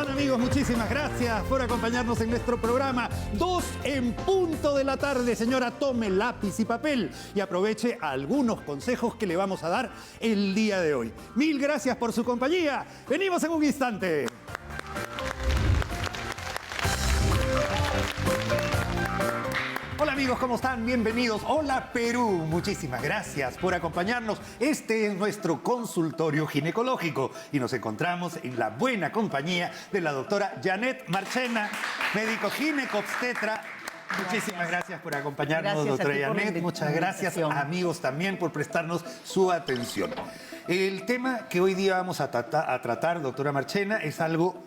están, amigos? Muchísimas gracias por acompañarnos en nuestro programa 2 en punto de la tarde. Señora, tome lápiz y papel y aproveche algunos consejos que le vamos a dar el día de hoy. Mil gracias por su compañía. Venimos en un instante. Hola amigos, ¿cómo están? Bienvenidos. Hola Perú, muchísimas gracias por acompañarnos. Este es nuestro consultorio ginecológico y nos encontramos en la buena compañía de la doctora Janet Marchena, médico ginecobstetra. Muchísimas gracias por acompañarnos, doctora Janet. Muchas gracias, amigos, también por prestarnos su atención. El tema que hoy día vamos a tratar, doctora Marchena, es algo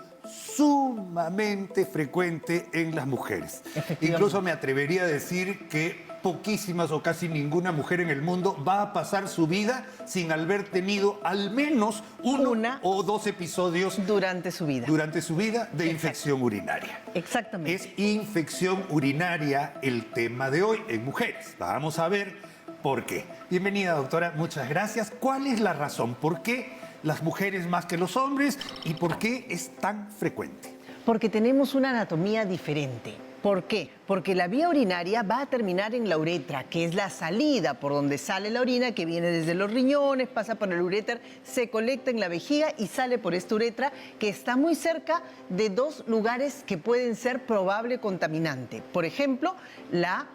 sumamente frecuente en las mujeres. Incluso me atrevería a decir que poquísimas o casi ninguna mujer en el mundo va a pasar su vida sin haber tenido al menos uno o dos episodios durante su vida de infección urinaria. Exactamente. Es infección urinaria el tema de hoy en mujeres. Vamos a ver por qué. Bienvenida, doctora. Muchas gracias. ¿Cuál es la razón? ¿Por qué las mujeres más que los hombres y por qué es tan frecuente? Porque tenemos una anatomía diferente. ¿Por qué? Porque la vía urinaria va a terminar en la uretra, que es la salida por donde sale la orina, que viene desde los riñones, pasa por el uréter, se colecta en la vejiga y sale por esta uretra, que está muy cerca de dos lugares que pueden ser probable contaminante. Por ejemplo, la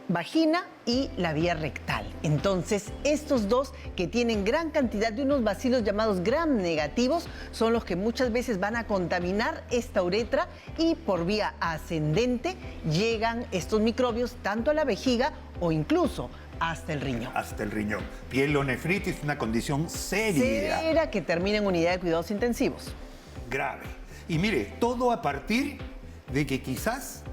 vagina y la vía rectal. Entonces, estos dos que tienen gran cantidad de unos bacilos llamados gram negativos son los que muchas veces van a contaminar esta uretra y por vía ascendente llegan estos microbios tanto a la vejiga o incluso hasta el riñón. Hasta el riñón. Pielonefritis, una condición seria. Severa que termina en unidad de cuidados intensivos. Grave. Y mire, todo a partir de que quizás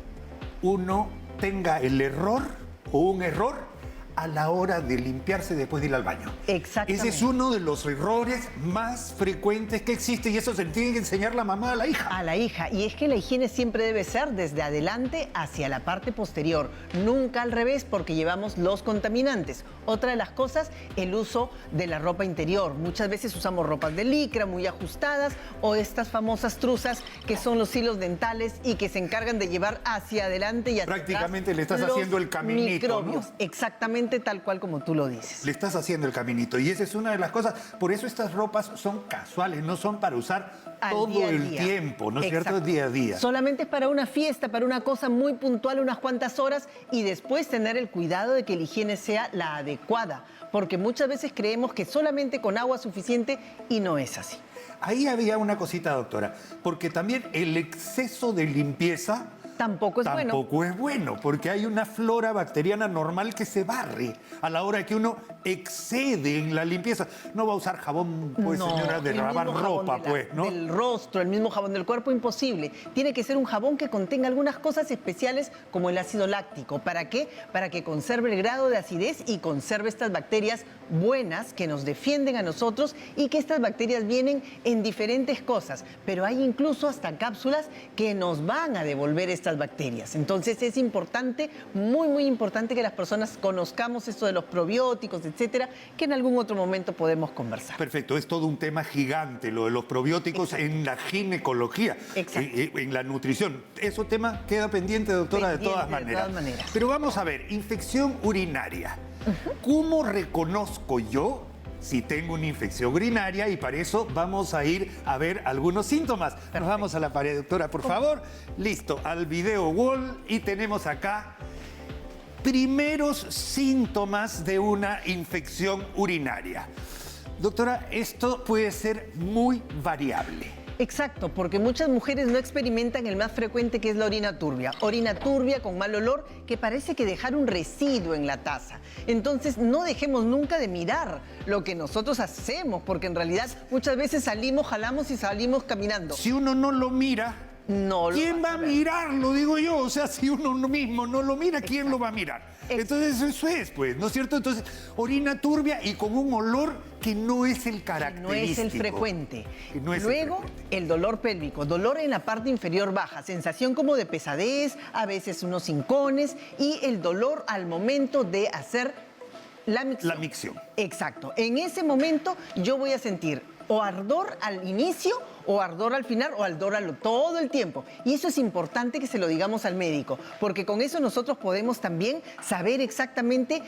uno tenga el error o un error a la hora de limpiarse después de ir al baño. Exactamente. Ese es uno de los errores más frecuentes que existe y eso se tiene que enseñar la mamá a la hija. A la hija. Y es que la higiene siempre debe ser desde adelante hacia la parte posterior. Nunca al revés porque llevamos los contaminantes. Otra de las cosas, el uso de la ropa interior. Muchas veces usamos ropas de licra muy ajustadas o estas famosas truzas que son los hilos dentales y que se encargan de llevar hacia adelante y hacia prácticamente atrás le estás haciendo el caminito, microbios, ¿no? Exactamente tal cual como tú lo dices. Le estás haciendo el caminito y esa es una de las cosas. Por eso estas ropas son casuales, no son para usar todo el tiempo, ¿no es cierto? Día a día. Solamente es para una fiesta, para una cosa muy puntual, unas cuantas horas y después tener el cuidado de que la higiene sea la adecuada, porque muchas veces creemos que solamente con agua es suficiente y no es así. Ahí había una cosita, doctora, porque también el exceso de limpieza tampoco es bueno, porque hay una flora bacteriana normal que se barre a la hora que uno excede en la limpieza. No va a usar jabón, pues, no, señora, de lavar ropa, pues, ¿no? Del rostro, el mismo jabón del cuerpo, imposible. Tiene que ser un jabón que contenga algunas cosas especiales como el ácido láctico. ¿Para qué? Para que conserve el grado de acidez y conserve estas bacterias buenas que nos defienden a nosotros y que estas bacterias vienen en diferentes cosas, pero hay incluso hasta cápsulas que nos van a devolver estas bacterias. Entonces es importante, muy importante que las personas conozcamos esto de los probióticos, etcétera, que en algún otro momento podemos conversar. Perfecto, es todo un tema gigante lo de los probióticos. Exacto. En la ginecología, en la nutrición. Ese tema queda pendiente, doctora, de todas maneras. Pero vamos a ver, infección urinaria. ¿Cómo reconozco yo si tengo una infección urinaria? Y para eso vamos a ir a ver algunos síntomas. Perfecto. Nos vamos a la pared, doctora, por favor. Listo, al video wall y tenemos acá primeros síntomas de una infección urinaria. Doctora, esto puede ser muy variable. Exacto, porque muchas mujeres no experimentan el más frecuente, que es la orina turbia. Orina turbia con mal olor que parece que dejar un residuo en la taza. Entonces no dejemos nunca de mirar lo que nosotros hacemos, porque en realidad muchas veces salimos, jalamos y salimos caminando. Si uno no lo mira, ¿quién va a mirarlo? Digo yo, o sea, si uno mismo no lo mira, ¿quién lo va a mirar? Entonces eso es, pues, ¿no es cierto? Entonces, orina turbia y con un olor que no es el característico. No es el frecuente. Luego, el dolor pélvico, dolor en la parte inferior baja, sensación como de pesadez, a veces unos hincones y el dolor al momento de hacer la micción. La micción. Exacto. En ese momento yo voy a sentir o ardor al inicio, o ardor al final, o ardor todo el tiempo. Y eso es importante que se lo digamos al médico, porque con eso nosotros podemos también saber exactamente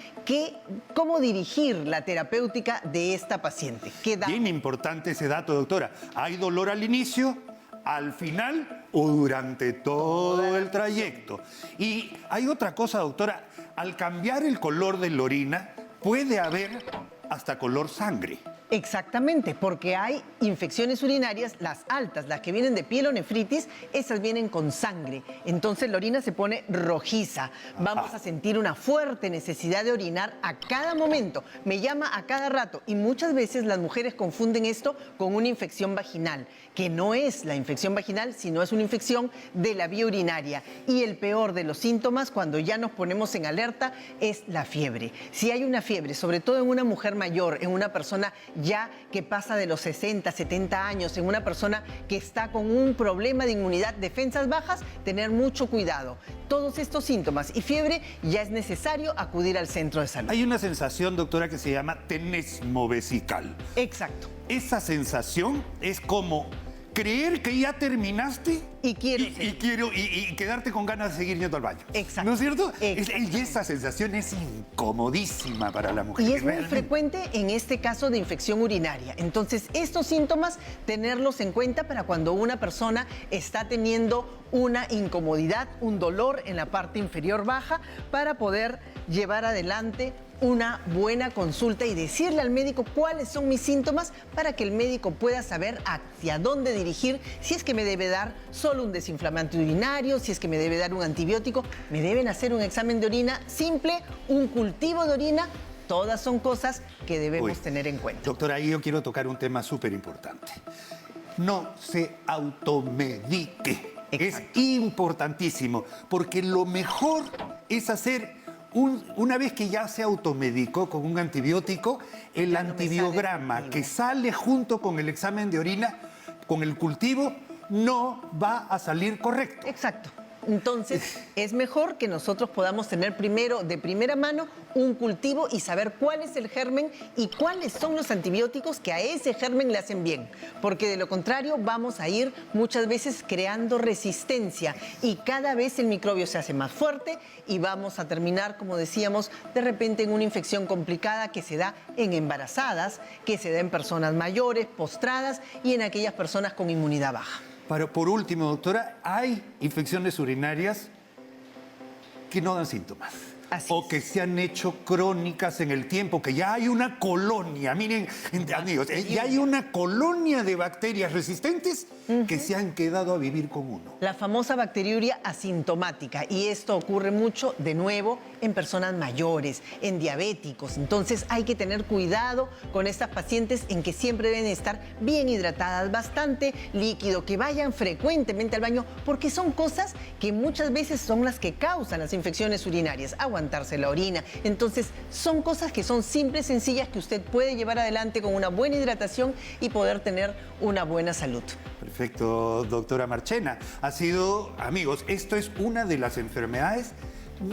cómo dirigir la terapéutica de esta paciente. Bien importante ese dato, doctora. ¿Hay dolor al inicio, al final o durante todo el trayecto? Y hay otra cosa, doctora. Al cambiar el color de la orina, puede haber hasta color sangre. Exactamente, porque hay infecciones urinarias, las altas, las que vienen de pielonefritis, esas vienen con sangre. Entonces la orina se pone rojiza. Vamos a sentir una fuerte necesidad de orinar a cada momento. Me llama a cada rato y muchas veces las mujeres confunden esto con una infección vaginal, que no es la infección vaginal, sino es una infección de la vía urinaria. Y el peor de los síntomas, cuando ya nos ponemos en alerta, es la fiebre. Si hay una fiebre, sobre todo en una mujer mayor, en una persona ya que pasa de los 60, 70 años, en una persona que está con un problema de inmunidad, defensas bajas, tener mucho cuidado. Todos estos síntomas y fiebre, ya es necesario acudir al centro de salud. Hay una sensación, doctora, que se llama tenesmo vesical. Exacto. Esa sensación es como creer que ya terminaste y quedarte con ganas de seguir yendo al baño. Exacto. ¿No es cierto? Y esa sensación es incomodísima para la mujer. Y es muy frecuente en este caso de infección urinaria. Entonces, estos síntomas, tenerlos en cuenta para cuando una persona está teniendo una incomodidad, un dolor en la parte inferior baja, para poder llevar adelante una buena consulta y decirle al médico cuáles son mis síntomas para que el médico pueda saber hacia dónde dirigir, si es que me debe dar solo un desinflamante urinario, si es que me debe dar un antibiótico, me deben hacer un examen de orina simple, un cultivo de orina. Todas son cosas que debemos tener en cuenta. Doctora, ahí yo quiero tocar un tema súper importante. No se automedique. Exacto. Es importantísimo, porque lo mejor es hacer una vez que ya se automedicó con un antibiótico, el antibiograma que sale junto con el examen de orina, con el cultivo, no va a salir correcto. Exacto. Entonces, es mejor que nosotros podamos tener primero, de primera mano, un cultivo y saber cuál es el germen y cuáles son los antibióticos que a ese germen le hacen bien. Porque de lo contrario, vamos a ir muchas veces creando resistencia y cada vez el microbio se hace más fuerte y vamos a terminar, como decíamos, de repente en una infección complicada que se da en embarazadas, que se da en personas mayores, postradas y en aquellas personas con inmunidad baja. Pero por último, doctora, hay infecciones urinarias que no dan síntomas. O que se han hecho crónicas en el tiempo, que ya hay una colonia, miren, amigos, ya hay una colonia de bacterias resistentes que se han quedado a vivir con uno. La famosa bacteriuria asintomática, y esto ocurre mucho, de nuevo, en personas mayores, en diabéticos. Entonces hay que tener cuidado con estas pacientes en que siempre deben estar bien hidratadas, bastante líquido, que vayan frecuentemente al baño, porque son cosas que muchas veces son las que causan las infecciones urinarias. Aguantarse la orina. Entonces, son cosas que son simples, sencillas, que usted puede llevar adelante con una buena hidratación y poder tener una buena salud. Perfecto, doctora Marchena. Ha sido, amigos, esto es una de las enfermedades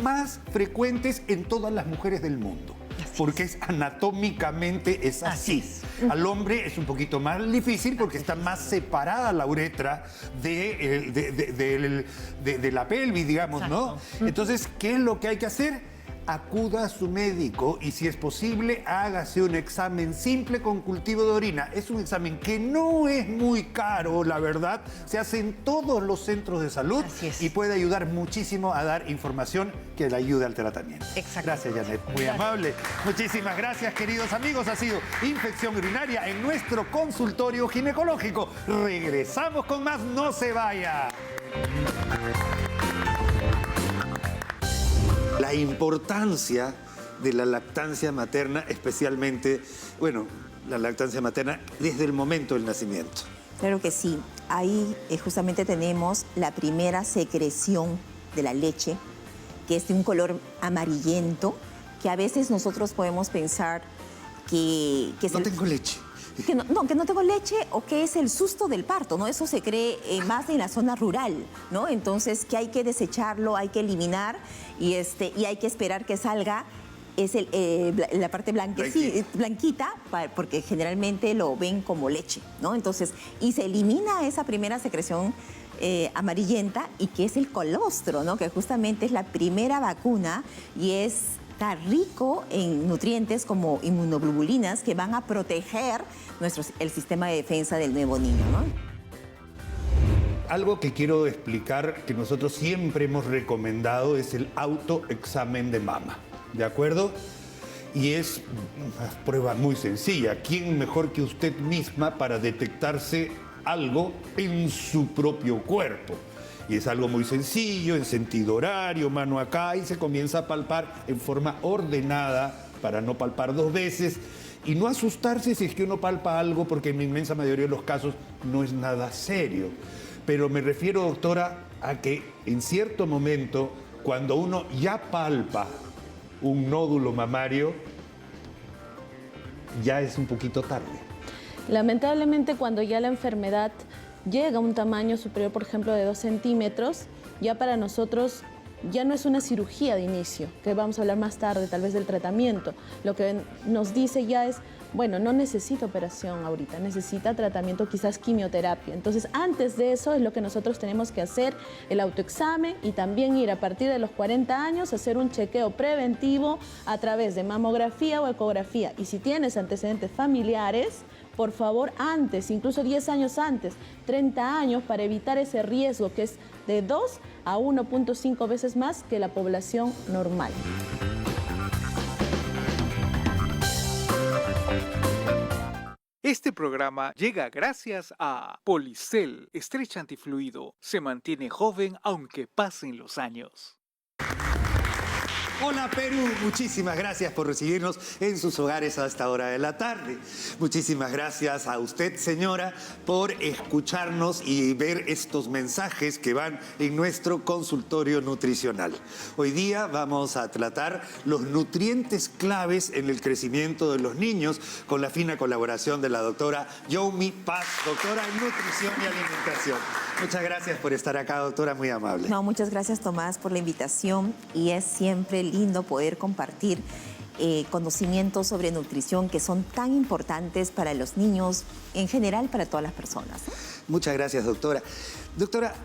más frecuentes en todas las mujeres del mundo. Porque es anatómicamente es así. Al hombre es un poquito más difícil porque está más separada la uretra de la pelvis, digamos, ¿no? Entonces, ¿qué es lo que hay que hacer? Acuda a su médico y, si es posible, hágase un examen simple con cultivo de orina. Es un examen que no es muy caro, la verdad. Se hace en todos los centros de salud y puede ayudar muchísimo a dar información que le ayude al tratamiento. Gracias, Janet. Muy amable. Muchísimas gracias, queridos amigos. Ha sido Infección Urinaria en nuestro consultorio ginecológico. Regresamos con más. No se vaya. La importancia de la lactancia materna, especialmente, bueno, la lactancia materna desde el momento del nacimiento. Claro que sí. Ahí justamente tenemos la primera secreción de la leche, que es de un color amarillento, que a veces nosotros podemos pensar que no tengo leche. Que no tengo leche o que es el susto del parto, ¿no? Eso se cree más en la zona rural, ¿no? Entonces, que hay que desecharlo, hay que eliminar y hay que esperar que salga es la parte blanquita, porque generalmente lo ven como leche, ¿no? Entonces, y se elimina esa primera secreción amarillenta y que es el colostro, ¿no? Que justamente es la primera vacuna y está rico en nutrientes como inmunoglobulinas que van a proteger el sistema de defensa del nuevo niño, ¿no? Algo que quiero explicar que nosotros siempre hemos recomendado es el autoexamen de mama, ¿de acuerdo? Y es una prueba muy sencilla. ¿Quién mejor que usted misma para detectarse algo en su propio cuerpo? Y es algo muy sencillo, en sentido horario, mano acá, y se comienza a palpar en forma ordenada para no palpar dos veces y no asustarse si es que uno palpa algo, porque en la inmensa mayoría de los casos no es nada serio. Pero me refiero, doctora, a que en cierto momento, cuando uno ya palpa un nódulo mamario, ya es un poquito tarde. Lamentablemente, cuando ya la enfermedad llega a un tamaño superior, por ejemplo, de 2 centímetros, ya para nosotros ya no es una cirugía de inicio, que vamos a hablar más tarde tal vez del tratamiento. Lo que nos dice ya es, bueno, no necesita operación ahorita, necesita tratamiento, quizás quimioterapia. Entonces, antes de eso es lo que nosotros tenemos que hacer, el autoexamen, y también ir a partir de los 40 años a hacer un chequeo preventivo a través de mamografía o ecografía. Y si tienes antecedentes familiares, por favor, antes, incluso 10 años antes, 30 años, para evitar ese riesgo que es de 2 a 1.5 veces más que la población normal. Este programa llega gracias a Policel, estrecha antifluido. Se mantiene joven aunque pasen los años. Hola Perú, muchísimas gracias por recibirnos en sus hogares a esta hora de la tarde. Muchísimas gracias a usted, señora, por escucharnos y ver estos mensajes que van en nuestro consultorio nutricional. Hoy día vamos a tratar los nutrientes claves en el crecimiento de los niños con la fina colaboración de la doctora Yomi Paz, doctora en nutrición y alimentación. Muchas gracias por estar acá, doctora, muy amable. No, muchas gracias, Tomás, por la invitación, y es siempre lindo poder compartir conocimientos sobre nutrición que son tan importantes para los niños, en general para todas las personas. Muchas gracias, doctora. Doctora,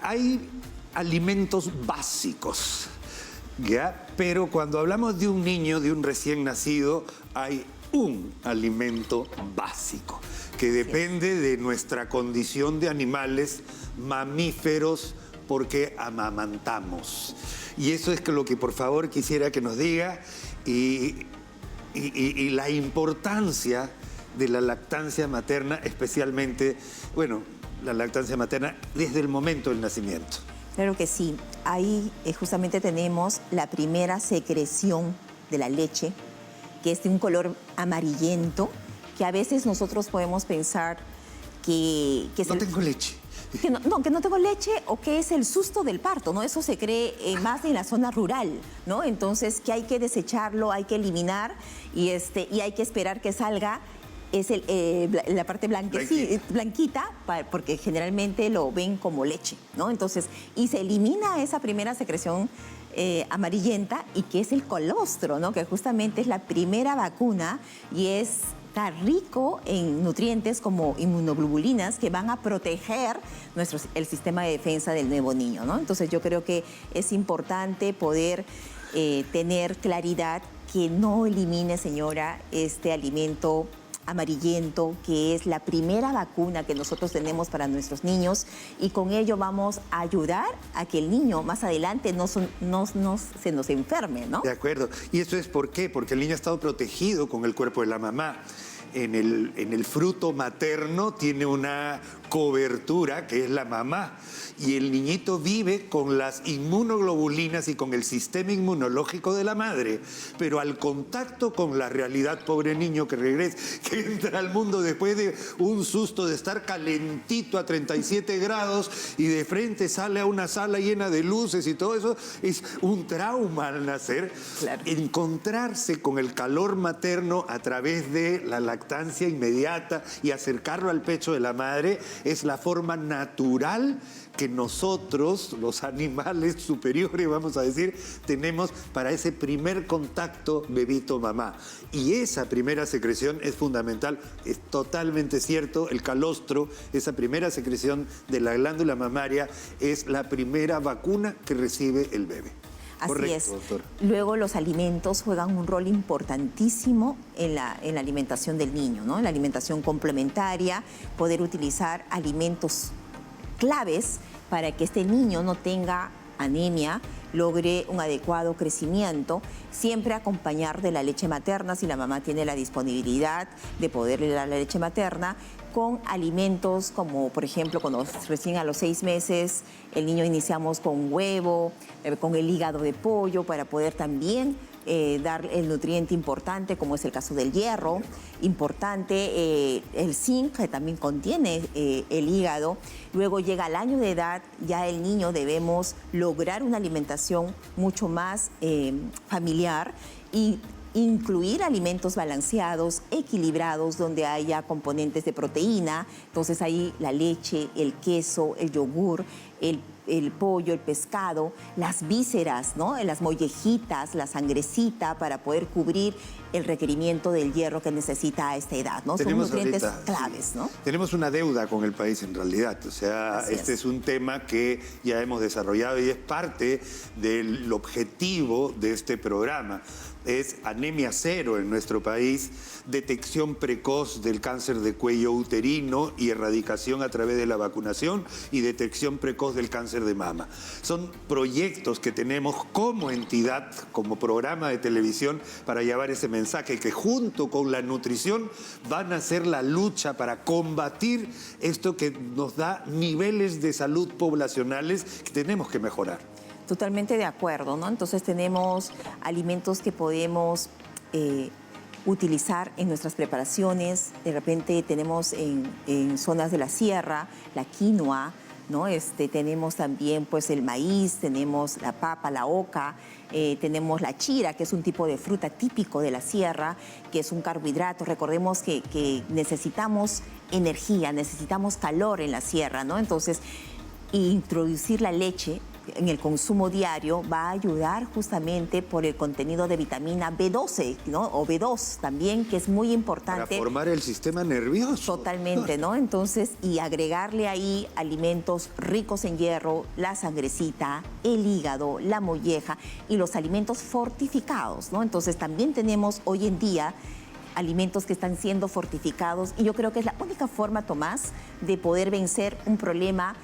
hay alimentos básicos, ¿ya? Pero cuando hablamos de un niño, de un recién nacido, hay un alimento básico que depende de nuestra condición de animales mamíferos porque amamantamos. Y eso es lo que por favor quisiera que nos diga y la importancia de la lactancia materna, especialmente, bueno, la lactancia materna desde el momento del nacimiento. Claro que sí. Ahí justamente tenemos la primera secreción de la leche, que es de un color amarillento, que a veces nosotros podemos pensar que no tengo leche. Que no tengo leche, o que es el susto del parto, ¿no? Eso se cree más en la zona rural, ¿no? Entonces, que hay que desecharlo, hay que eliminar y hay que esperar que salga la parte blanquita, porque generalmente lo ven como leche, ¿no? Entonces, y se elimina esa primera secreción amarillenta y que es el colostro, ¿no? Que justamente es la primera vacuna y está rico en nutrientes como inmunoglobulinas que van a proteger el sistema de defensa del nuevo niño, ¿no? Entonces yo creo que es importante poder tener claridad que no elimine, señora, este alimento amarillento, que es la primera vacuna que nosotros tenemos para nuestros niños, y con ello vamos a ayudar a que el niño más adelante no se nos enferme, ¿no? De acuerdo. ¿Y eso es por qué? Porque el niño ha estado protegido con el cuerpo de la mamá. En el fruto materno tiene una cobertura que es la mamá, y el niñito vive con las inmunoglobulinas y con el sistema inmunológico de la madre, pero al contacto con la realidad, pobre niño que regresa, que entra al mundo después de un susto de estar calentito a 37 grados y de frente sale a una sala llena de luces y todo eso, es un trauma al nacer. Claro. Encontrarse con el calor materno a través de la lactancia lactancia inmediata y acercarlo al pecho de la madre es la forma natural que nosotros, los animales superiores, vamos a decir, tenemos para ese primer contacto bebito-mamá. Y esa primera secreción es fundamental, es totalmente cierto, el calostro, esa primera secreción de la glándula mamaria es la primera vacuna que recibe el bebé. Así Correcto, es. doctora. Luego los alimentos juegan un rol importantísimo en la alimentación del niño, ¿no? En la alimentación complementaria, poder utilizar alimentos claves para que este niño no tenga anemia, logre un adecuado crecimiento, siempre acompañar de la leche materna si la mamá tiene la disponibilidad de poderle dar la leche materna, con alimentos como, por ejemplo, cuando recién a los 6 meses el niño iniciamos con huevo, con el hígado de pollo, para poder también dar el nutriente importante, como es el caso del hierro, importante el zinc, que también contiene el hígado. Luego llega al año de edad, ya el niño debemos lograr una alimentación mucho más familiar y incluir alimentos balanceados, equilibrados, donde haya componentes de proteína. Entonces ahí la leche, el queso, el yogur, el pollo, el pescado, las vísceras, ¿no? Las mollejitas, la sangrecita, para poder cubrir el requerimiento del hierro que necesita a esta edad, ¿no? Son nutrientes claves, ¿no? Tenemos una deuda con el país en realidad, o sea, este es un tema que ya hemos desarrollado y es parte del objetivo de este programa. Es anemia cero en nuestro país, detección precoz del cáncer de cuello uterino y erradicación a través de la vacunación y detección precoz del cáncer de mama. Son proyectos que tenemos como entidad, como programa de televisión para llevar ese mensaje que junto con la nutrición van a ser la lucha para combatir esto que nos da niveles de salud poblacionales que tenemos que mejorar. Totalmente de acuerdo, ¿no? Entonces tenemos alimentos que podemos utilizar en nuestras preparaciones. De repente tenemos en zonas de la sierra la quinoa, ¿no? Tenemos también pues el maíz, tenemos la papa, la oca, tenemos la chira, que es un tipo de fruta típico de la sierra, que es un carbohidrato. Recordemos que necesitamos energía, necesitamos calor en la sierra, ¿no? Entonces, introducir la leche en el consumo diario va a ayudar justamente por el contenido de vitamina B12, ¿no? O B2 también, que es muy importante. Para formar el sistema nervioso. Totalmente, ¿no? Entonces, y agregarle ahí alimentos ricos en hierro, la sangrecita, el hígado, la molleja y los alimentos fortificados, ¿no? Entonces, también tenemos hoy en día alimentos que están siendo fortificados y yo creo que es la única forma, Tomás, de poder vencer un problema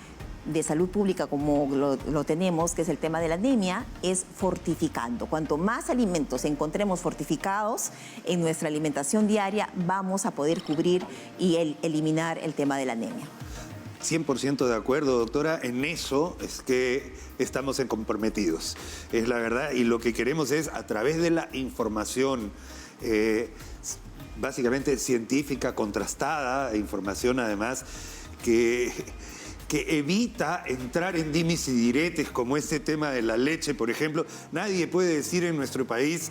de salud pública como lo tenemos, que es el tema de la anemia, es fortificando. Cuanto más alimentos encontremos fortificados en nuestra alimentación diaria, vamos a poder cubrir y eliminar el tema de la anemia. 100% de acuerdo, doctora. En eso es que estamos comprometidos. Es la verdad. Y lo que queremos es, a través de la información básicamente científica, contrastada, información además que evita entrar en dimes y diretes como este tema de la leche, por ejemplo. Nadie puede decir en nuestro país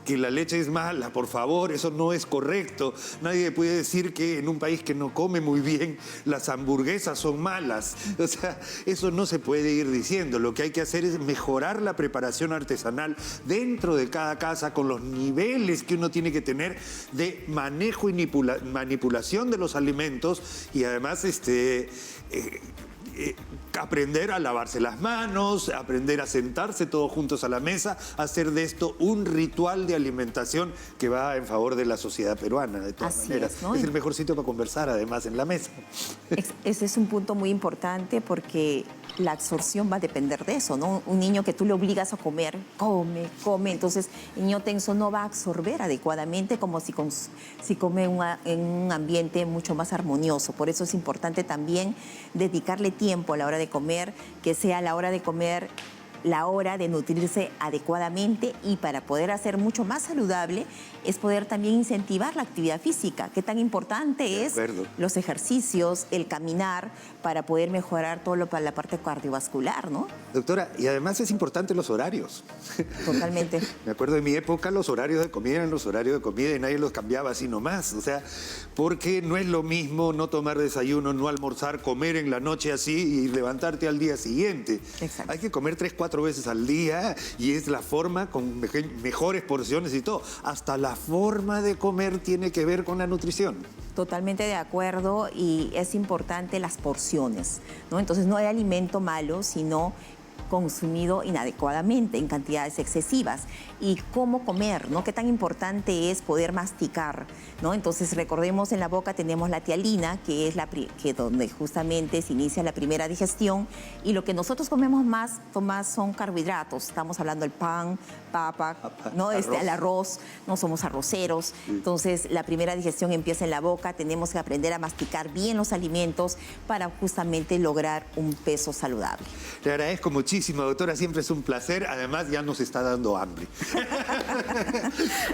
que la leche es mala, por favor, eso no es correcto. Nadie puede decir que en un país que no come muy bien las hamburguesas son malas. O sea, eso no se puede ir diciendo. Lo que hay que hacer es mejorar la preparación artesanal dentro de cada casa con los niveles que uno tiene que tener de manejo y manipulación de los alimentos y además aprender a lavarse las manos, aprender a sentarse todos juntos a la mesa, hacer de esto un ritual de alimentación que va en favor de la sociedad peruana, de todas maneras. ¿No? Es el mejor sitio para conversar, además, en la mesa. Ese es un punto muy importante porque la absorción va a depender de eso, ¿no? Un niño que tú le obligas a comer, come, entonces el niño tenso no va a absorber adecuadamente como si come en un ambiente mucho más armonioso. Por eso es importante también dedicarle tiempo a la hora de comer, que sea la hora de comer la hora de nutrirse adecuadamente, y para poder hacer mucho más saludable es poder también incentivar la actividad física. Qué tan importante es los ejercicios, el caminar, para poder mejorar todo para la parte cardiovascular, ¿no? Doctora, y además es importante los horarios. Totalmente. Me acuerdo de mi época, los horarios de comida eran los horarios de comida y nadie los cambiaba así nomás. O sea, porque no es lo mismo no tomar desayuno, no almorzar, comer en la noche así y levantarte al día siguiente. Exacto. Hay que comer 3, 4 veces al día y es la forma con mejores porciones y todo. Hasta la forma de comer tiene que ver con la nutrición. Totalmente de acuerdo, y es importante las porciones, ¿no? Entonces no hay alimento malo, sino consumido inadecuadamente, en cantidades excesivas. Y cómo comer, ¿no? Qué tan importante es poder masticar, ¿no? Entonces recordemos, en la boca tenemos la tialina, que es donde justamente se inicia la primera digestión, y lo que nosotros comemos más son carbohidratos. Estamos hablando del pan, papa, ¿no? El arroz, no somos arroceros. Entonces la primera digestión empieza en la boca, tenemos que aprender a masticar bien los alimentos para justamente lograr un peso saludable. Le agradezco muchísimo, doctora, siempre es un placer. Además, ya nos está dando hambre.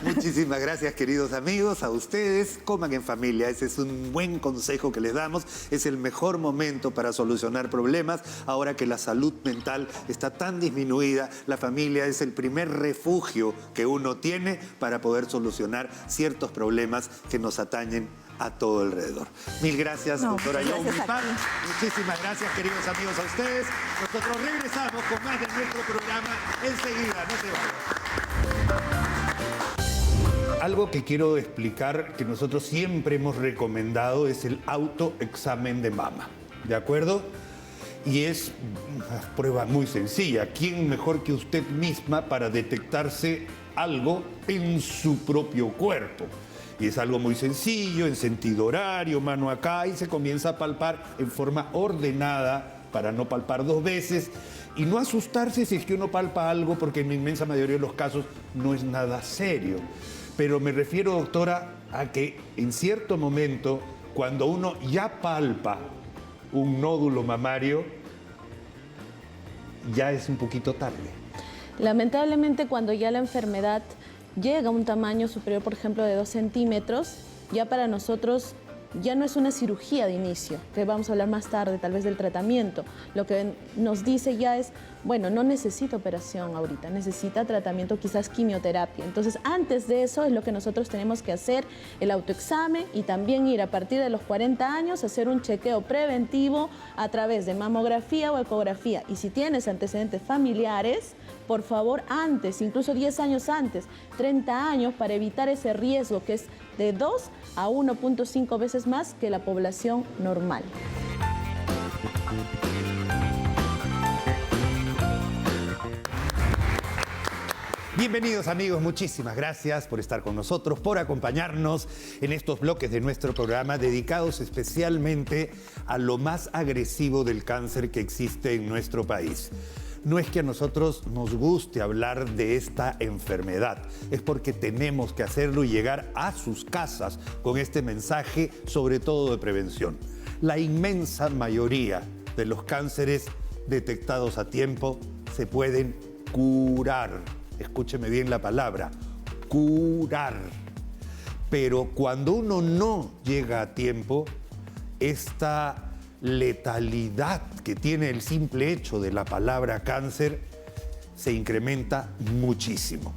Muchísimas gracias, queridos amigos, a ustedes. Coman en familia, ese es un buen consejo que les damos. Es el mejor momento para solucionar problemas. Ahora que la salud mental está tan disminuida, la familia es el primer refugio que uno tiene para poder solucionar ciertos problemas que nos atañen a todo alrededor. Mil gracias, doctora Yomi Park. Muchísimas gracias, queridos amigos, a ustedes. Nosotros regresamos con más de nuestro programa enseguida. No se vayan. Algo que quiero explicar, que nosotros siempre hemos recomendado, es el autoexamen de mama. ¿De acuerdo? Y es una prueba muy sencilla. ¿Quién mejor que usted misma para detectarse algo en su propio cuerpo? Y es algo muy sencillo, en sentido horario, mano acá, y se comienza a palpar en forma ordenada para no palpar 2 veces y no asustarse si es que uno palpa algo, porque en la inmensa mayoría de los casos no es nada serio. Pero me refiero, doctora, a que en cierto momento, cuando uno ya palpa un nódulo mamario, ya es un poquito tarde. Lamentablemente, cuando ya la enfermedad llega a un tamaño superior, por ejemplo, de 2 centímetros, ya para nosotros ya no es una cirugía de inicio, que vamos a hablar más tarde tal vez del tratamiento. Lo que nos dice ya es, bueno, no necesita operación ahorita, necesita tratamiento, quizás quimioterapia. Entonces, antes de eso es lo que nosotros tenemos que hacer, el autoexamen, y también ir a partir de los 40 años a hacer un chequeo preventivo a través de mamografía o ecografía. Y si tienes antecedentes familiares, por favor, antes, incluso 10 años antes, 30 años, para evitar ese riesgo que es de 2 a 1.5 veces más que la población normal. Bienvenidos, amigos, muchísimas gracias por estar con nosotros, por acompañarnos en estos bloques de nuestro programa dedicados especialmente a lo más agresivo del cáncer que existe en nuestro país. No es que a nosotros nos guste hablar de esta enfermedad, es porque tenemos que hacerlo y llegar a sus casas con este mensaje, sobre todo de prevención. La inmensa mayoría de los cánceres detectados a tiempo se pueden curar. Escúcheme bien la palabra, curar. Pero cuando uno no llega a tiempo, esta letalidad que tiene el simple hecho de la palabra cáncer se incrementa muchísimo.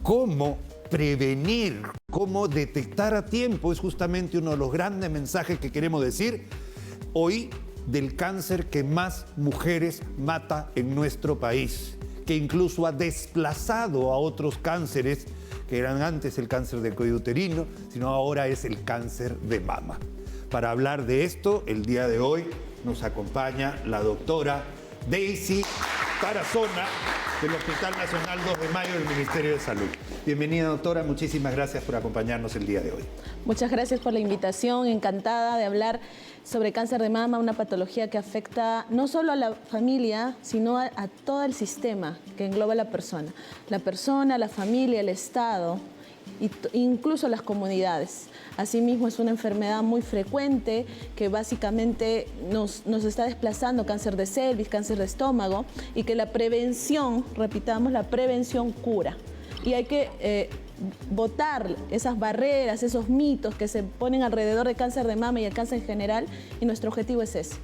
¿Cómo prevenir? ¿Cómo detectar a tiempo? Es justamente uno de los grandes mensajes que queremos decir hoy del cáncer que más mujeres mata en nuestro país, que incluso ha desplazado a otros cánceres que eran antes el cáncer del cuello uterino, sino ahora es el cáncer de mama. Para hablar de esto, el día de hoy nos acompaña la doctora Daisy Tarazona del Hospital Nacional 2 de Mayo del Ministerio de Salud. Bienvenida, doctora, muchísimas gracias por acompañarnos el día de hoy. Muchas gracias por la invitación, encantada de hablar sobre cáncer de mama, una patología que afecta no solo a la familia, sino a todo el sistema que engloba a la persona, la familia, el Estado. incluso las comunidades. Asimismo, es una enfermedad muy frecuente que básicamente nos está desplazando, cáncer de cervix, cáncer de estómago, y que la prevención, repitamos, la prevención cura. Y hay que botar esas barreras, esos mitos que se ponen alrededor del cáncer de mama y el cáncer en general, y nuestro objetivo es ese.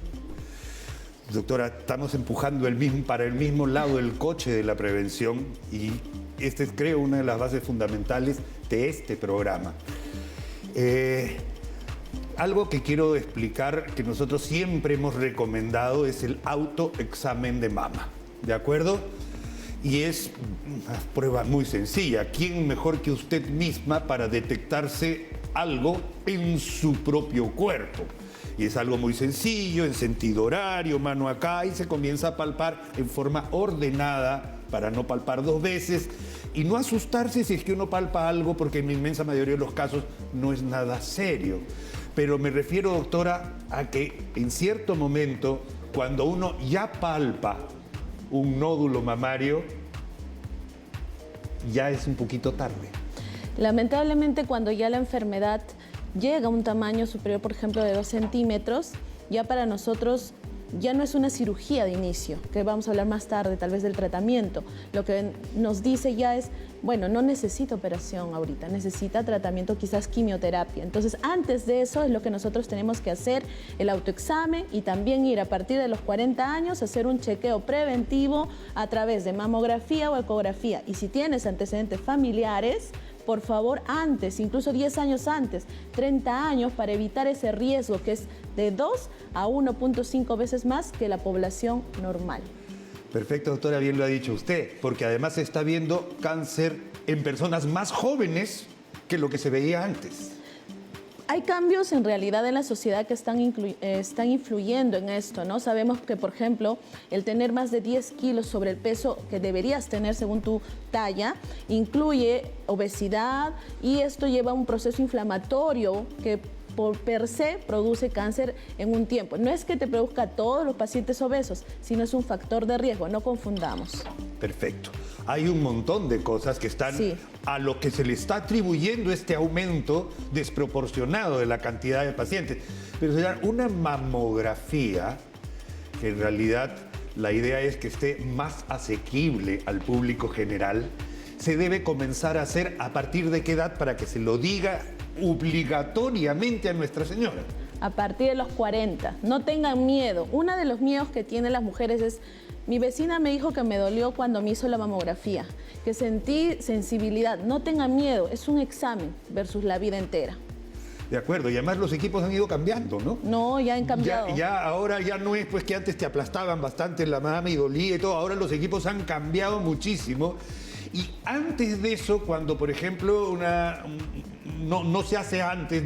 Doctora, estamos empujando para el mismo lado del coche de la prevención y esta es, creo, una de las bases fundamentales de este programa. Algo que quiero explicar que nosotros siempre hemos recomendado es el autoexamen de mama, ¿de acuerdo? Y es una prueba muy sencilla. ¿Quién mejor que usted misma para detectarse algo en su propio cuerpo? Y es algo muy sencillo, en sentido horario, mano acá, y se comienza a palpar en forma ordenada para no palpar dos veces y no asustarse si es que uno palpa algo, porque en la inmensa mayoría de los casos no es nada serio. Pero me refiero, doctora, a que en cierto momento, cuando uno ya palpa un nódulo mamario, ya es un poquito tarde. Lamentablemente, cuando ya la enfermedad llega a un tamaño superior, por ejemplo, de 2 centímetros, ya para nosotros ya no es una cirugía de inicio, que vamos a hablar más tarde, tal vez del tratamiento. Lo que nos dice ya es, bueno, no necesita operación ahorita, necesita tratamiento, quizás quimioterapia. Entonces, antes de eso es lo que nosotros tenemos que hacer, el autoexamen, y también ir a partir de los 40 años a hacer un chequeo preventivo a través de mamografía o ecografía. Y si tienes antecedentes familiares, por favor, antes, incluso 10 años antes, 30 años, para evitar ese riesgo que es de 2 a 1.5 veces más que la población normal. Perfecto, doctora, bien lo ha dicho usted, porque además se está viendo cáncer en personas más jóvenes que lo que se veía antes. Hay cambios en realidad en la sociedad que están influyendo en esto, ¿no? Sabemos que, por ejemplo, el tener más de 10 kilos sobre el peso que deberías tener según tu talla, incluye obesidad, y esto lleva a un proceso inflamatorio que por per se produce cáncer en un tiempo. No es que te produzca a todos los pacientes obesos, sino es un factor de riesgo, no confundamos. Perfecto. Hay un montón de cosas que están a lo que se le está atribuyendo este aumento desproporcionado de la cantidad de pacientes. Pero señora, una mamografía, que en realidad la idea es que esté más asequible al público general, se debe comenzar a hacer a partir de qué edad, para que se lo diga obligatoriamente a Nuestra Señora. A partir de los 40. No tengan miedo. Uno de los miedos que tienen las mujeres es: mi vecina me dijo que me dolió cuando me hizo la mamografía, que sentí sensibilidad. No tengan miedo, es un examen versus la vida entera. De acuerdo, y además los equipos han ido cambiando, ¿no? No, ya han cambiado. Ahora ya no es pues que antes te aplastaban bastante la mama y dolía y todo, ahora los equipos han cambiado muchísimo. Y antes de eso, cuando por ejemplo no se hace antes,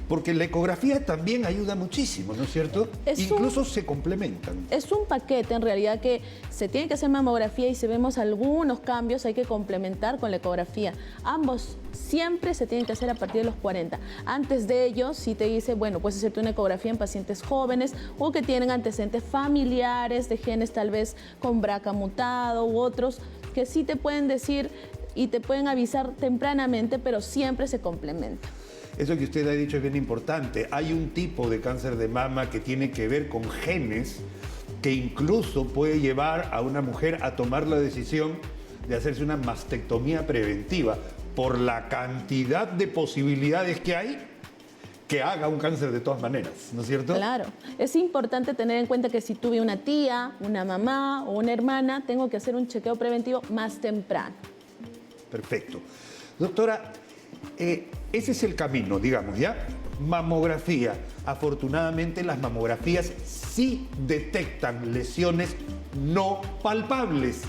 porque la ecografía también ayuda muchísimo, ¿no es cierto? Incluso se complementan. Es un paquete en realidad que se tiene que hacer mamografía, y si vemos algunos cambios hay que complementar con la ecografía. Ambos siempre se tienen que hacer a partir de los 40. Antes de ello, si te dice, bueno, puedes hacerte una ecografía en pacientes jóvenes o que tienen antecedentes familiares de genes tal vez con BRCA mutado u otros, que sí te pueden decir y te pueden avisar tempranamente, pero siempre se complementa. Eso que usted ha dicho es bien importante. Hay un tipo de cáncer de mama que tiene que ver con genes, que incluso puede llevar a una mujer a tomar la decisión de hacerse una mastectomía preventiva por la cantidad de posibilidades que hay que haga un cáncer de todas maneras, ¿no es cierto? Claro. Es importante tener en cuenta que si tuve una tía, una mamá o una hermana, tengo que hacer un chequeo preventivo más temprano. Perfecto. Doctora, ese es el camino, digamos, ¿ya? Mamografía. Afortunadamente, las mamografías sí detectan lesiones no palpables,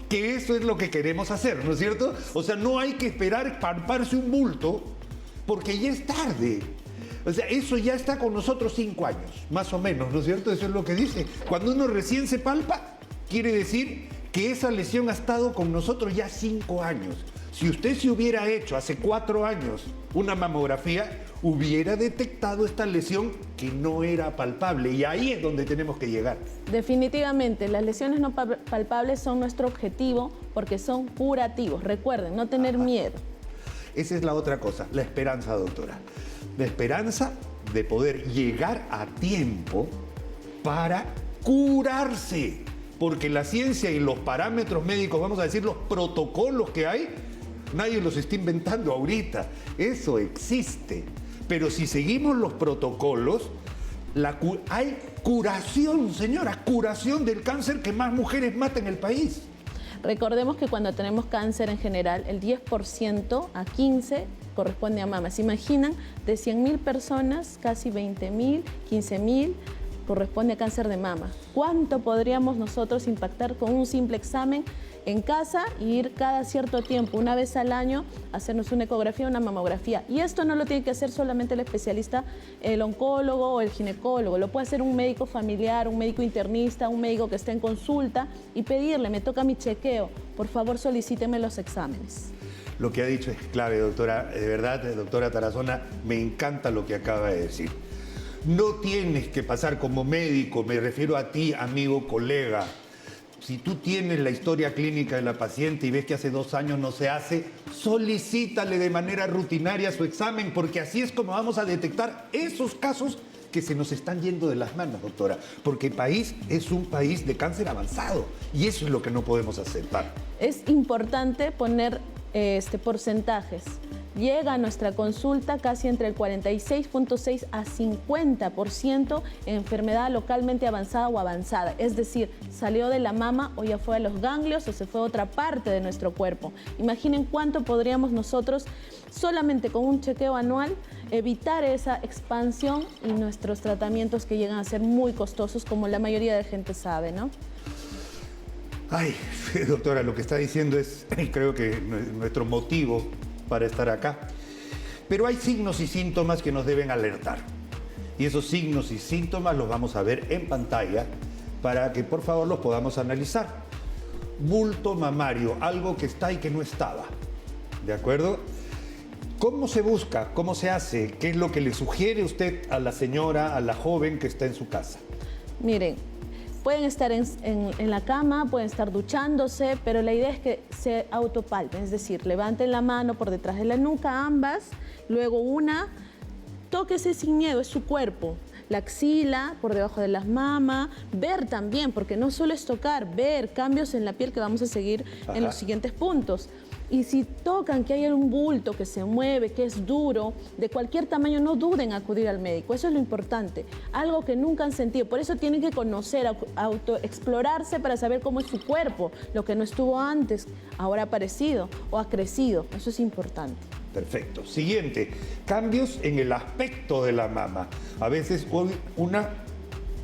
que eso es lo que queremos hacer, ¿no es cierto? O sea, no hay que esperar palparse un bulto, porque ya es tarde. O sea, eso ya está con nosotros 5 años, más o menos, ¿no es cierto? Eso es lo que dice. Cuando uno recién se palpa, quiere decir que esa lesión ha estado con nosotros ya 5 años. Si usted se hubiera hecho hace 4 años una mamografía, hubiera detectado esta lesión que no era palpable, y ahí es donde tenemos que llegar. Definitivamente, las lesiones no palpables son nuestro objetivo porque son curativos. Recuerden, no tener miedo. Esa es la otra cosa, la esperanza, doctora. La esperanza de poder llegar a tiempo para curarse. Porque la ciencia y los parámetros médicos, vamos a decir, los protocolos que hay, nadie los está inventando ahorita. Eso existe. Pero si seguimos los protocolos, hay curación, señora, curación del cáncer que más mujeres mata en el país. Recordemos que cuando tenemos cáncer en general, el 10% a 15% corresponde a mama. ¿Se imaginan? De 100.000 personas, casi 20.000, 15.000 corresponde a cáncer de mama. ¿Cuánto podríamos nosotros impactar con un simple examen en casa y ir cada cierto tiempo, una vez al año, a hacernos una ecografía, una mamografía? Y esto no lo tiene que hacer solamente el especialista, el oncólogo o el ginecólogo. Lo puede hacer un médico familiar, un médico internista, un médico que esté en consulta y pedirle, me toca mi chequeo, por favor solicíteme los exámenes. Lo que ha dicho es clave, doctora. De verdad, doctora Tarazona, me encanta lo que acaba de decir. No tienes que pasar como médico, me refiero a ti, amigo, colega. Si tú tienes la historia clínica de la paciente y ves que hace 2 años no se hace, solicítale de manera rutinaria su examen, porque así es como vamos a detectar esos casos que se nos están yendo de las manos, doctora. Porque el país es un país de cáncer avanzado y eso es lo que no podemos aceptar. Es importante poner porcentajes. Llega a nuestra consulta casi entre el 46.6 a 50% en enfermedad localmente avanzada o avanzada. Es decir, salió de la mama o ya fue a los ganglios o se fue a otra parte de nuestro cuerpo. Imaginen cuánto podríamos nosotros, solamente con un chequeo anual, evitar esa expansión y nuestros tratamientos que llegan a ser muy costosos, como la mayoría de gente sabe, ¿no? Ay, doctora, lo que está diciendo es, creo que nuestro motivo para estar acá. Pero hay signos y síntomas que nos deben alertar. Y esos signos y síntomas los vamos a ver en pantalla para que por favor los podamos analizar. Bulto mamario, algo que está y que no estaba. ¿De acuerdo? ¿Cómo se busca? ¿Cómo se hace? ¿Qué es lo que le sugiere usted a la señora, a la joven que está en su casa? Miren, pueden estar en la cama, pueden estar duchándose, pero la idea es que se autopalpen, es decir, levanten la mano por detrás de la nuca, ambas, luego una, tóquese sin miedo, es su cuerpo, la axila, por debajo de las mamas, ver también, porque no solo es tocar, ver cambios en la piel que vamos a seguir en los siguientes puntos. Y si tocan que hay un bulto que se mueve, que es duro, de cualquier tamaño, no duden en acudir al médico. Eso es lo importante. Algo que nunca han sentido. Por eso tienen que conocer, autoexplorarse para saber cómo es su cuerpo. Lo que no estuvo antes, ahora ha aparecido o ha crecido. Eso es importante. Perfecto. Siguiente, cambios en el aspecto de la mama. A veces una,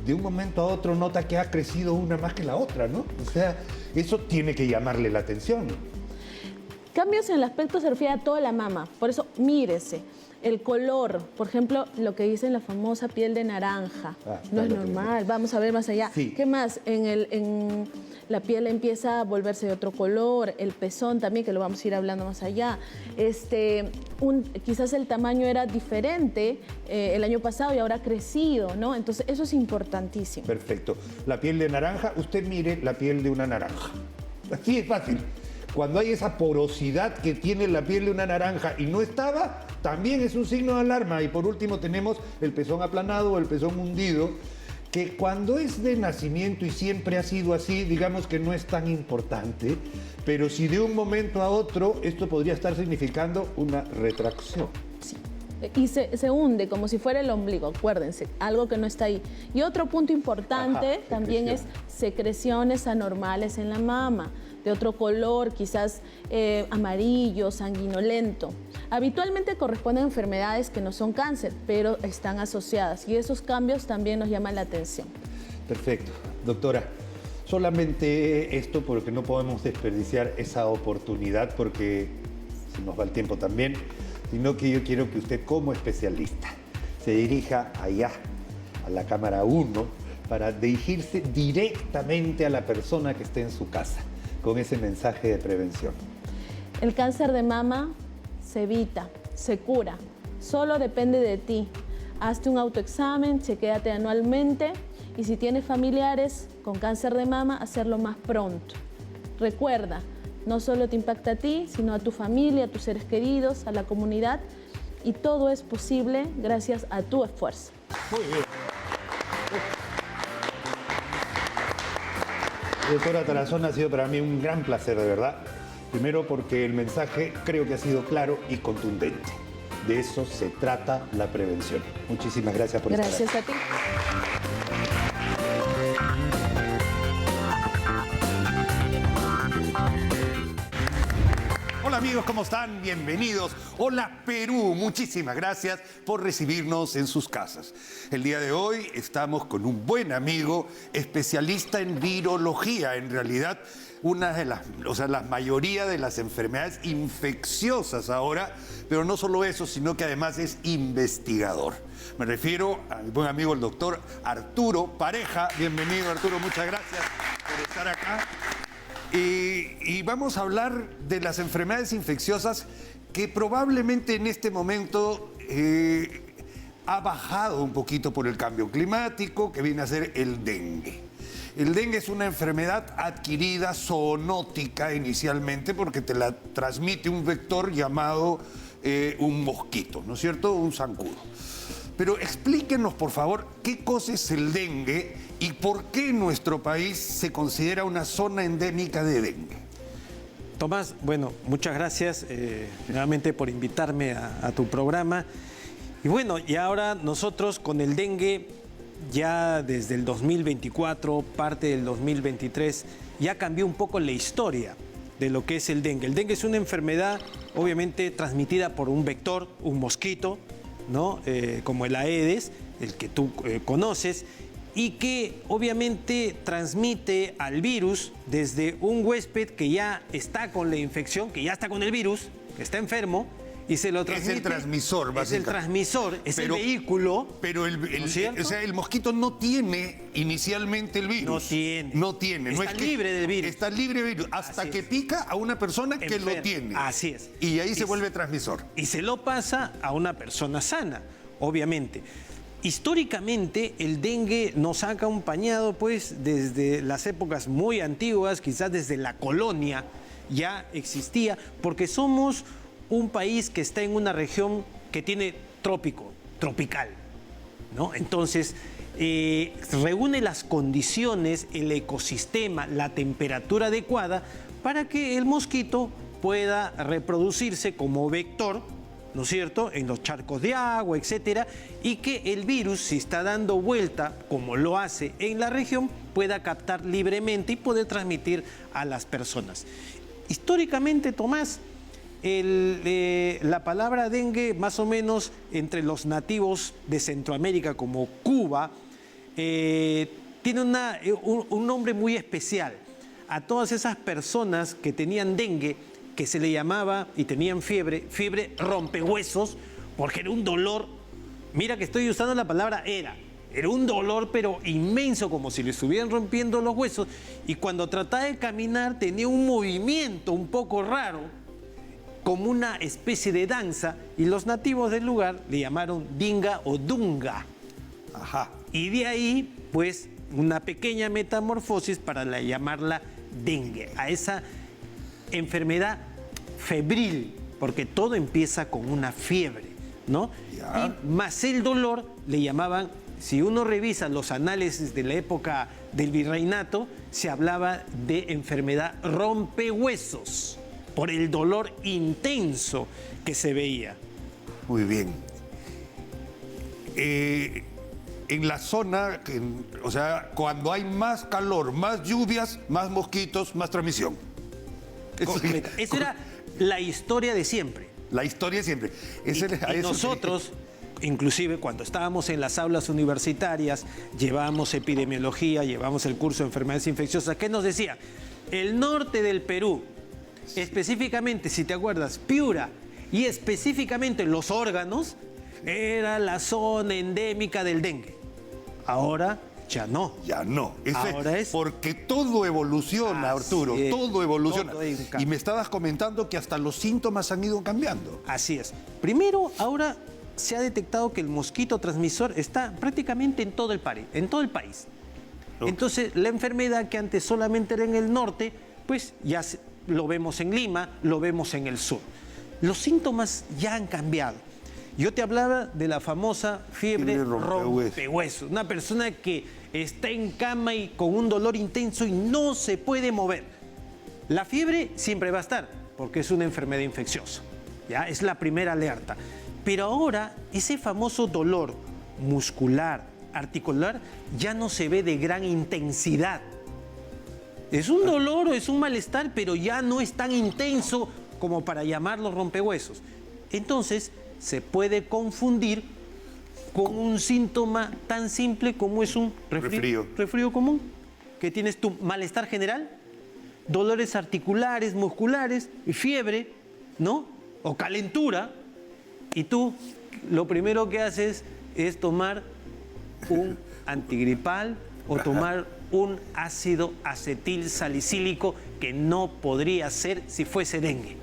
de un momento a otro, nota que ha crecido una más que la otra, ¿no? O sea, eso tiene que llamarle la atención. Cambios en el aspecto se refiere a toda la mama, por eso mírese. El color, por ejemplo, lo que dicen la famosa piel de naranja, no es normal, vamos a ver más allá. Sí. ¿Qué más? La piel empieza a volverse de otro color, el pezón también, que lo vamos a ir hablando más allá. Quizás el tamaño era diferente el año pasado y ahora ha crecido, ¿no? Entonces eso es importantísimo. Perfecto. La piel de naranja, usted mire la piel de una naranja. Así es fácil. Cuando hay esa porosidad que tiene la piel de una naranja y no estaba, también es un signo de alarma. Y por último tenemos el pezón aplanado o el pezón hundido, que cuando es de nacimiento y siempre ha sido así, digamos que no es tan importante, pero si de un momento a otro esto podría estar significando una retracción. Sí. Y se hunde como si fuera el ombligo, acuérdense, algo que no está ahí. Y otro punto importante también es secreciones anormales en la mama, de otro color, quizás amarillo, sanguinolento. Habitualmente corresponden a enfermedades que no son cáncer, pero están asociadas y esos cambios también nos llaman la atención. Perfecto. Doctora, solamente esto porque no podemos desperdiciar esa oportunidad porque se nos va el tiempo también, sino que yo quiero que usted como especialista se dirija allá, a la cámara 1, para dirigirse directamente a la persona que esté en su casa con ese mensaje de prevención. El cáncer de mama se evita, se cura, solo depende de ti. Hazte un autoexamen, chequéate anualmente y si tienes familiares con cáncer de mama, hacerlo más pronto. Recuerda, no solo te impacta a ti, sino a tu familia, a tus seres queridos, a la comunidad. Y todo es posible gracias a tu esfuerzo. Muy bien. Doctora Tarazona, ha sido para mí un gran placer, de verdad. Primero porque el mensaje creo que ha sido claro y contundente. De eso se trata la prevención. Muchísimas gracias por estar aquí. Gracias a ti. Hola amigos, ¿cómo están? Bienvenidos. Hola Perú, muchísimas gracias por recibirnos en sus casas. El día de hoy estamos con un buen amigo, especialista en virología, en realidad una de la mayoría de las enfermedades infecciosas ahora, pero no solo eso, sino que además es investigador. Me refiero a mi buen amigo el doctor Arturo Pareja. Bienvenido Arturo, muchas gracias por estar acá. Y vamos a hablar de las enfermedades infecciosas que probablemente en este momento ha bajado un poquito por el cambio climático, que viene a ser el dengue. El dengue es una enfermedad adquirida zoonótica inicialmente porque te la transmite un vector llamado un mosquito, ¿no es cierto? Un zancudo. Pero explíquenos, por favor, qué cosa es el dengue y por qué nuestro país se considera una zona endémica de dengue. Tomás, bueno, muchas gracias nuevamente por invitarme a tu programa. Y bueno, y ahora nosotros con el dengue, ya desde el 2024, parte del 2023, ya cambió un poco la historia de lo que es el dengue. El dengue es una enfermedad obviamente transmitida por un vector, un mosquito, ¿no? Como el Aedes, el que tú conoces, y que obviamente transmite al virus desde un huésped que ya está con la infección, que ya está con el virus, que está enfermo, y se lo transmite. Es el transmisor, básicamente. Es el transmisor, es el vehículo. Pero o sea, el mosquito no tiene inicialmente el virus. No tiene. No tiene. Está libre del virus. Está libre del virus, hasta que pica a una persona que lo tiene. Así es. Y ahí se vuelve transmisor. Y se lo pasa a una persona sana, obviamente. Históricamente el dengue nos ha acompañado pues desde las épocas muy antiguas, quizás desde la colonia ya existía, porque somos un país que está en una región que tiene tropical, ¿no? Entonces reúne las condiciones, el ecosistema, la temperatura adecuada para que el mosquito pueda reproducirse como vector, ¿no es cierto?, en los charcos de agua, etcétera, y que el virus, si está dando vuelta, como lo hace en la región, pueda captar libremente y poder transmitir a las personas. Históricamente, Tomás, la palabra dengue, más o menos entre los nativos de Centroamérica, como Cuba, tiene un nombre muy especial. A todas esas personas que tenían dengue, que se le llamaba y tenían fiebre rompehuesos, porque era un dolor, mira que estoy usando la palabra era un dolor pero inmenso, como si le estuvieran rompiendo los huesos, y cuando trataba de caminar tenía un movimiento un poco raro, como una especie de danza, y los nativos del lugar le llamaron dinga o dunga. Ajá. Y de ahí, pues, una pequeña metamorfosis para llamarla dengue, a esa enfermedad febril, porque todo empieza con una fiebre, ¿no? Ya. Y más el dolor le llamaban, si uno revisa los análisis de la época del virreinato, se hablaba de enfermedad rompehuesos, por el dolor intenso que se veía. Muy bien. En la zona, o sea, cuando hay más calor, más lluvias, más mosquitos, más transmisión. Esa era la historia de siempre. La historia siempre. Y nosotros, inclusive cuando estábamos en las aulas universitarias, llevamos epidemiología, llevamos el curso de enfermedades infecciosas, ¿qué nos decía? El norte del Perú, específicamente, si te acuerdas, Piura, y específicamente los órganos, era la zona endémica del dengue. Ahora ya no. Ya no. Ahora es porque todo evoluciona, Arturo, todo evoluciona. Y me estabas comentando que hasta los síntomas han ido cambiando. Así es. Primero, ahora se ha detectado que el mosquito transmisor está prácticamente en todo el país. Okay. Entonces, la enfermedad que antes solamente era en el norte, pues ya lo vemos en Lima, lo vemos en el sur. Los síntomas ya han cambiado. Yo te hablaba de la famosa fiebre rompehuesos. Una persona que está en cama y con un dolor intenso y no se puede mover. La fiebre siempre va a estar, porque es una enfermedad infecciosa. ¿Ya? Es la primera alerta. Pero ahora ese famoso dolor muscular, articular, ya no se ve de gran intensidad. Es un dolor o es un malestar, pero ya no es tan intenso como para llamarlo rompehuesos. Entonces, se puede confundir con un síntoma tan simple como es un resfrío común, que tienes tu malestar general, dolores articulares, musculares, y fiebre, ¿no? O calentura, y tú lo primero que haces es tomar un antigripal o tomar un ácido acetil salicílico, que no podría ser si fuese dengue.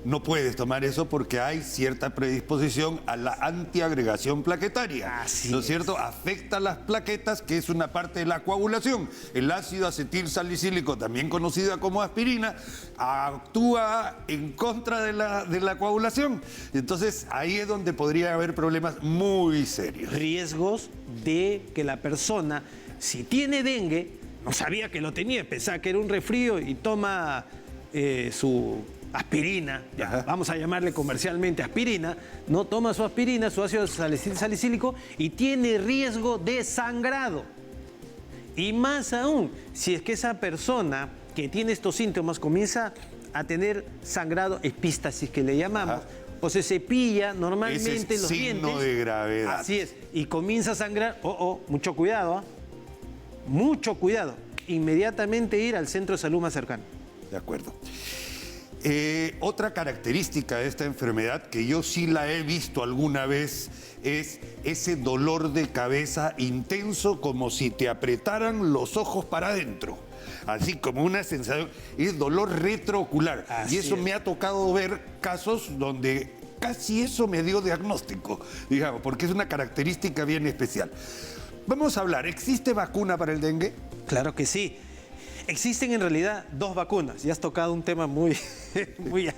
No puedes tomar eso porque hay cierta predisposición a la antiagregación plaquetaria. Así ¿no es cierto? Afecta las plaquetas, que es una parte de la coagulación. El ácido acetil salicílico, también conocida como aspirina, actúa en contra de la coagulación. Entonces, ahí es donde podría haber problemas muy serios. Riesgos de que la persona, si tiene dengue, no sabía que lo tenía, pensaba que era un resfrío y toma su aspirina, vamos a llamarle comercialmente aspirina, no toma su aspirina, su ácido salicílico, y tiene riesgo de sangrado. Y más aún, si es que esa persona que tiene estos síntomas comienza a tener sangrado, epístasis que le llamamos, o se cepilla normalmente Ese los dientes. signo de gravedad. Así es, y comienza a sangrar, mucho cuidado, mucho cuidado. Inmediatamente ir al centro de salud más cercano. De acuerdo. Otra característica de esta enfermedad que yo sí la he visto alguna vez es ese dolor de cabeza intenso, como si te apretaran los ojos para adentro. Así como una sensación, es dolor retroocular. Así y eso es. me ha tocado ver casos donde casi eso me dio diagnóstico, digamos, porque es una característica bien especial. Vamos a hablar, ¿existe vacuna para el dengue? Claro que sí. Existen en realidad dos vacunas. Ya has tocado un tema muy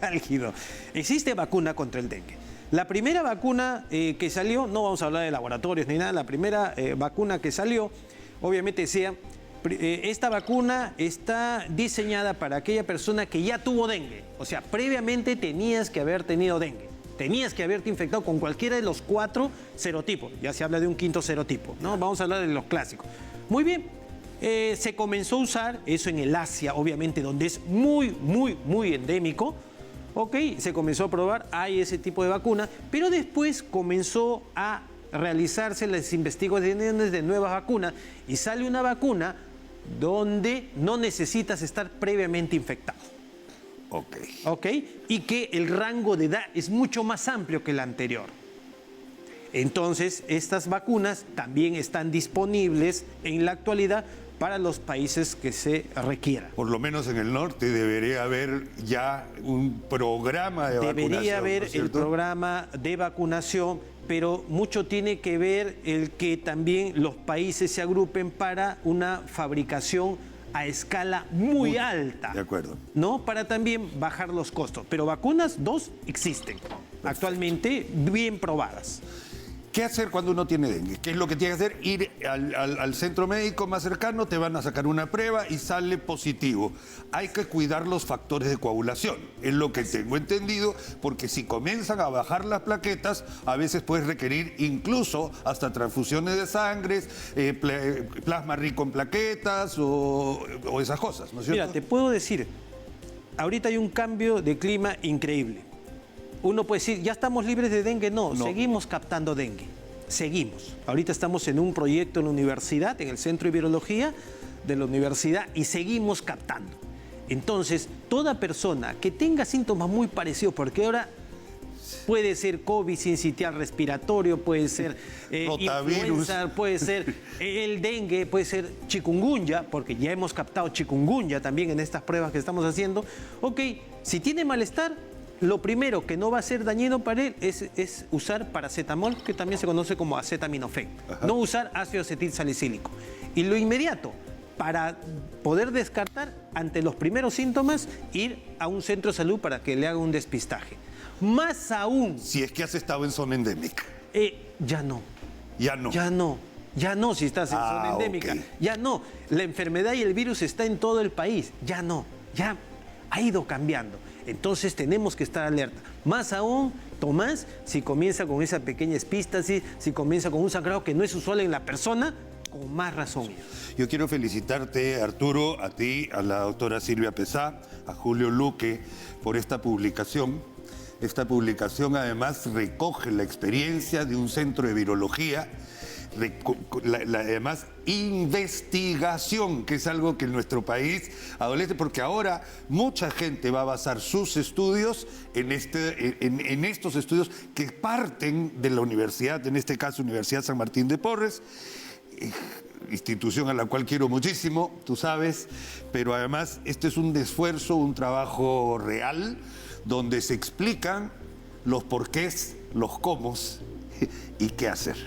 álgido. Existe vacuna contra el dengue. La primera vacuna que salió, no vamos a hablar de laboratorios ni nada, la primera vacuna que salió, obviamente decía, esta vacuna está diseñada para aquella persona que ya tuvo dengue. O sea, previamente tenías que haber tenido dengue. Tenías que haberte infectado con cualquiera de los 4 serotipos. Ya se habla de un quinto serotipo, ¿no? Vamos a hablar de los clásicos. Muy bien. Se comenzó a usar eso en el Asia, obviamente, donde es muy endémico. Ok, se comenzó a probar, hay ese tipo de vacuna, pero después comenzó a realizarse las investigaciones de nuevas vacunas y sale una vacuna donde no necesitas estar previamente infectado. Ok, y que el rango de edad es mucho más amplio que el anterior. Entonces, estas vacunas también están disponibles en la actualidad para los países que se requieran. Por lo menos en el norte debería haber ya un programa de vacunación. Debería haber ¿no es el cierto? programa de vacunación, pero mucho tiene que ver el que también los países se agrupen para una fabricación a escala muy alta. De acuerdo. ¿No? Para también bajar los costos. Pero vacunas, 2 existen actualmente, bien probadas. ¿Qué hacer cuando uno tiene dengue? ¿Qué es lo que tiene que hacer? Ir al centro médico más cercano, te van a sacar una prueba y sale positivo. Hay que cuidar los factores de coagulación, es lo que tengo entendido, porque si comienzan a bajar las plaquetas, a veces puedes requerir incluso hasta transfusiones de sangre, plasma rico en plaquetas o esas cosas, ¿no es cierto? Mira, te puedo decir, ahorita hay un cambio de clima increíble. Uno puede decir, ¿ya estamos libres de dengue? No, seguimos captando dengue. Seguimos. Ahorita estamos en un proyecto en la universidad, en el Centro de Virología de la universidad, y seguimos captando. Entonces, toda persona que tenga síntomas muy parecidos, porque ahora puede ser COVID sincitial respiratorio, puede ser influenza, puede ser el dengue, puede ser chikungunya, porque ya hemos captado chikungunya también en estas pruebas que estamos haciendo. Ok, si tiene malestar, lo primero que no va a ser dañino para él es usar paracetamol, que también se conoce como acetaminofén. No usar ácido acetil salicílico. Y lo inmediato, para poder descartar ante los primeros síntomas, ir a un centro de salud para que le haga un despistaje. Más aún, Si es que has estado en zona endémica. ya no. Ya no. Ya no si estás en zona endémica. Ok. Ya no. La enfermedad y el virus está en todo el país. Ya no. Ya ha ido cambiando. Entonces tenemos que estar alerta. Más aún, Tomás, si comienza con esa pequeña epístasis, si comienza con un sangrado que no es usual en la persona, con más razón. Yo quiero felicitarte, Arturo, a ti, a la doctora Silvia Pesá, a Julio Luque, por esta publicación. Esta publicación además recoge la experiencia de un centro de virología, además investigación, que es algo que en nuestro país adolece, porque ahora mucha gente va a basar sus estudios en estos estudios que parten de la universidad, en este caso Universidad San Martín de Porres, institución a la cual quiero muchísimo, tú sabes, pero además este es un esfuerzo, un trabajo real, donde se explican los porqués, los cómo y qué hacer.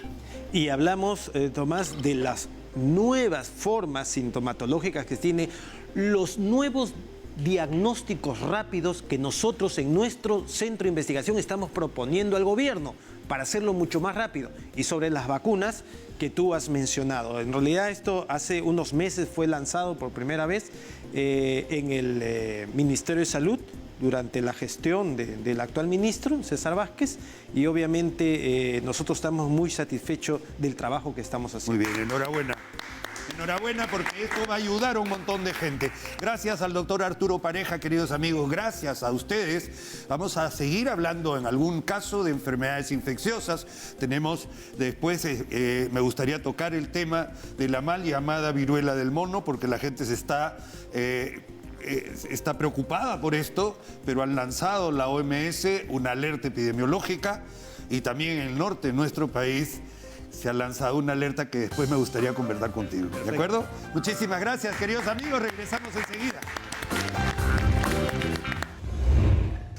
Y hablamos, Tomás, de las nuevas formas sintomatológicas que tiene, los nuevos diagnósticos rápidos que nosotros en nuestro centro de investigación estamos proponiendo al gobierno para hacerlo mucho más rápido. Y sobre las vacunas que tú has mencionado. En realidad esto hace unos meses fue lanzado por primera vez en el Ministerio de Salud durante la gestión del actual ministro, César Vázquez, y obviamente nosotros estamos muy satisfechos del trabajo que estamos haciendo. Muy bien, enhorabuena. Enhorabuena porque esto va a ayudar a un montón de gente. Gracias al doctor Arturo Pareja, queridos amigos, gracias a ustedes. Vamos a seguir hablando en algún caso de enfermedades infecciosas. Tenemos después, me gustaría tocar el tema de la mal llamada viruela del mono, porque la gente se está preocupada por esto, pero han lanzado la OMS una alerta epidemiológica y también en el norte de nuestro país se ha lanzado una alerta que después me gustaría conversar contigo. ¿De acuerdo? Muchísimas gracias, queridos amigos. Regresamos enseguida.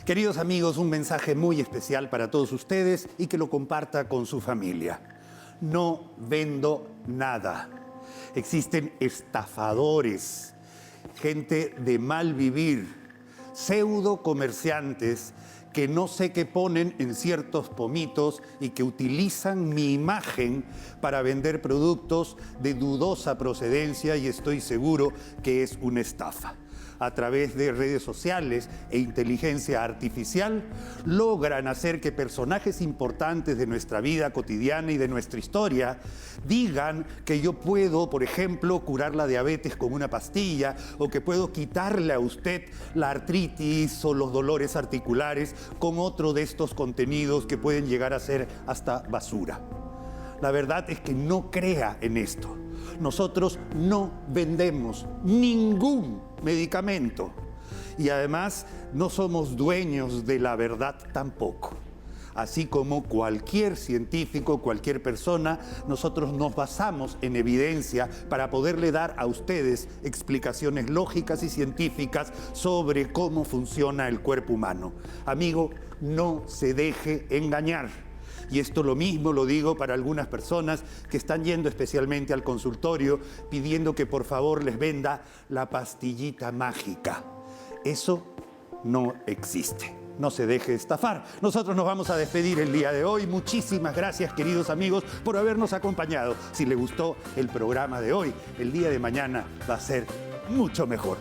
Queridos amigos, un mensaje muy especial para todos ustedes y que lo comparta con su familia. No vendo nada. Existen estafadores, gente de mal vivir, pseudo comerciantes que no sé qué ponen en ciertos pomitos y que utilizan mi imagen para vender productos de dudosa procedencia, y estoy seguro que es una estafa. A través de redes sociales e inteligencia artificial, logran hacer que personajes importantes de nuestra vida cotidiana y de nuestra historia digan que yo puedo, por ejemplo, curar la diabetes con una pastilla, o que puedo quitarle a usted la artritis o los dolores articulares con otro de estos contenidos que pueden llegar a ser hasta basura. La verdad es que no crea en esto. Nosotros no vendemos ningún medicamento y además no somos dueños de la verdad tampoco. Así como cualquier científico, cualquier persona, nosotros nos basamos en evidencia para poderle dar a ustedes explicaciones lógicas y científicas sobre cómo funciona el cuerpo humano. Amigo, no se deje engañar. Y esto lo mismo lo digo para algunas personas que están yendo especialmente al consultorio pidiendo que por favor les venda la pastillita mágica. Eso no existe. No se deje estafar. Nosotros nos vamos a despedir el día de hoy. Muchísimas gracias, queridos amigos, por habernos acompañado. Si les gustó el programa de hoy, el día de mañana va a ser mucho mejor.